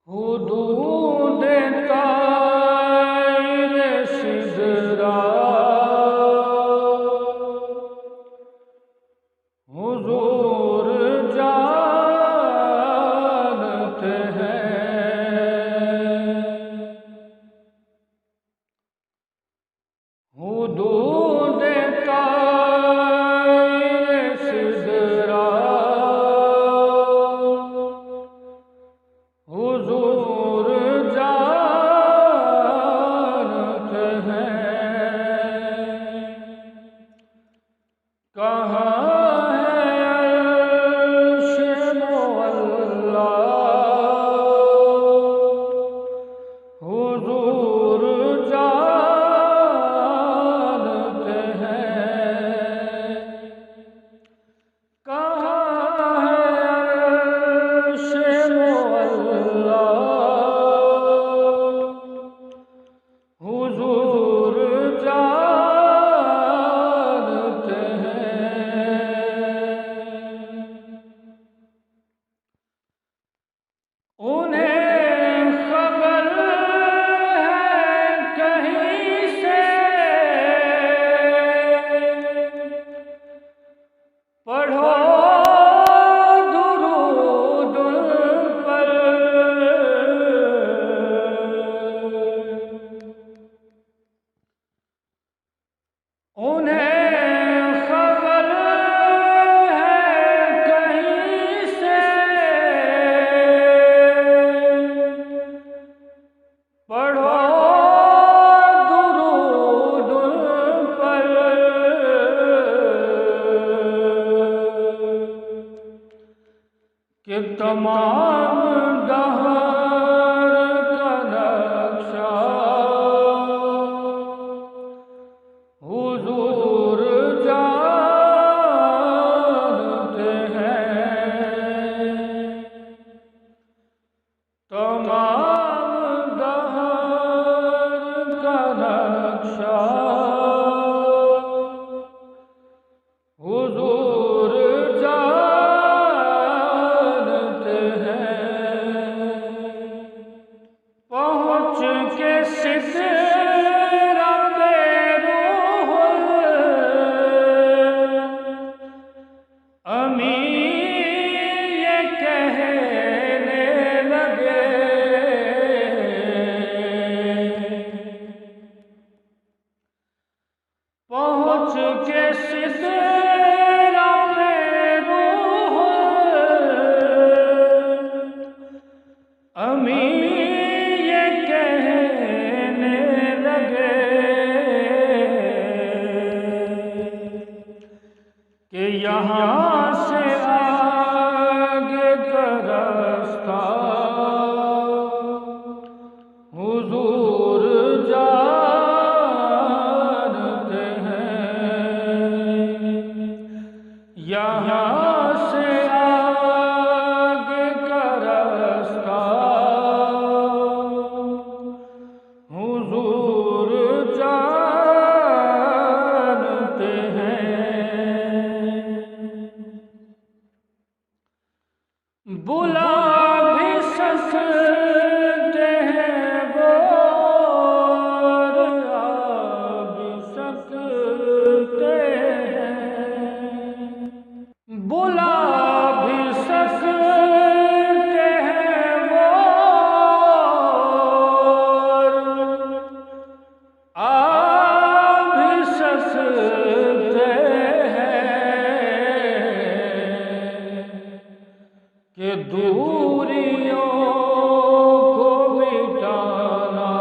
حدود طائر سدرا حضور جانتے ہیں، حدود طائر سدرا حضور جانتے ہیں، کہاں ہے عرش معلا حضور جانتے ہیں، کہاں ہے عرش معلا حضور جانتے ہیں، انہیں خبر ہے کہیں سے، پڑھو درود پر، انہیں خبر ہے کہیں سے، پڑھو درود پر، کہ تمام دہر کا نقشہ حضور جانتے ہیں، تمام دہر کا نقشہ حضور جانتے ہیں، پہنچ کے سدرا پہ روح امین یہ کہنے لگے، پہنچ کے سدرا پہ روح امین یہ کہنے لگے، کہ یہاں سے آگے کا راستہ حضور جانتے ہیں، یہاں سے آگے کا راستہ حضور جانتے ہیں، بلا بھی سکتے ہیں وہ اور آ بھی سکتے ہیں، بلا بھی سکتے ہیں وہ اور آ بھی سکتے ہیں، کہ دوریوں کو مٹانا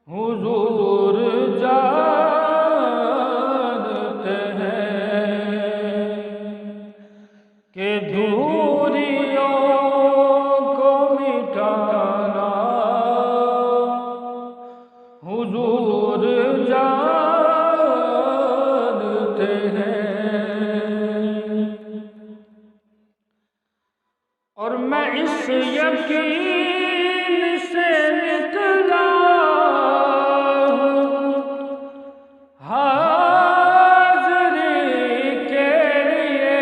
حضور جانتے ہیں، کہ دوریوں کو مٹانا حضور جانتے ہیں، اور میں اس یقین سے نکلا ہوں حاضری کے لیے،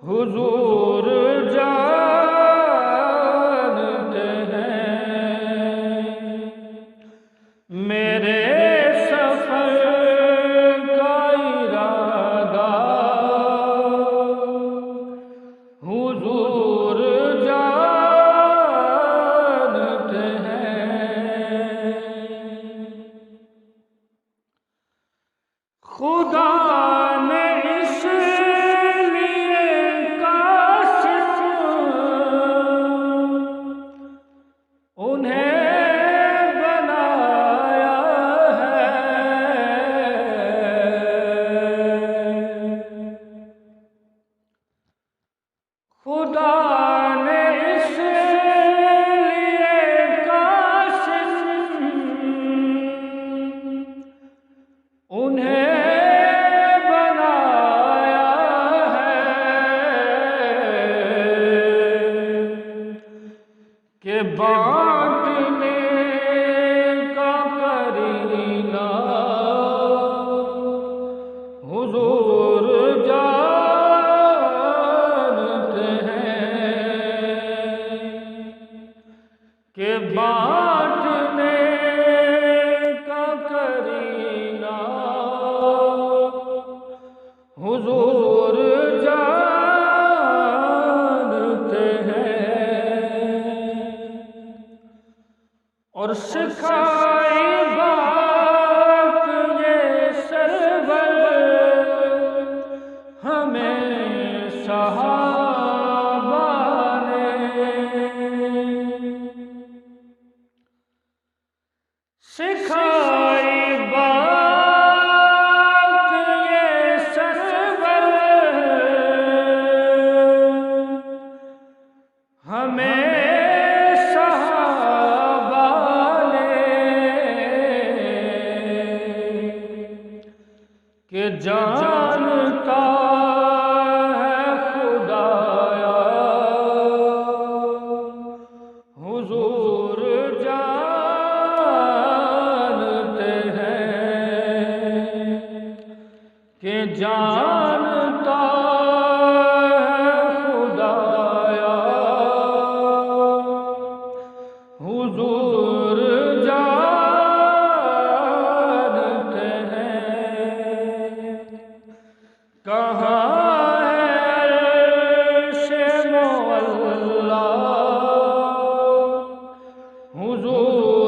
حضور جانتے ہیں میرے سفر کا ارادہ، حضور جانتے ہیں۔ خدا نے اس لیے کاشف انہیں بنایا ہے، خدا نے اس لیے کاشف انہیں کہ بانٹنے کا کرینہ حضور جانتے ہیں، کہ بانٹنے کا کرینہ حضور جانتے ہیں۔ اور سکھائی بات یہ سرور ہمیں صحابہ نے، سکھائی بات یہ سرور ہمیں کہ جانتا ہے خدایا حضور جانتے ہیں، کہ جانتا ہے خدایا حضور جانتے ہیں۔ کہاں ہے عرش معلیٰ حضور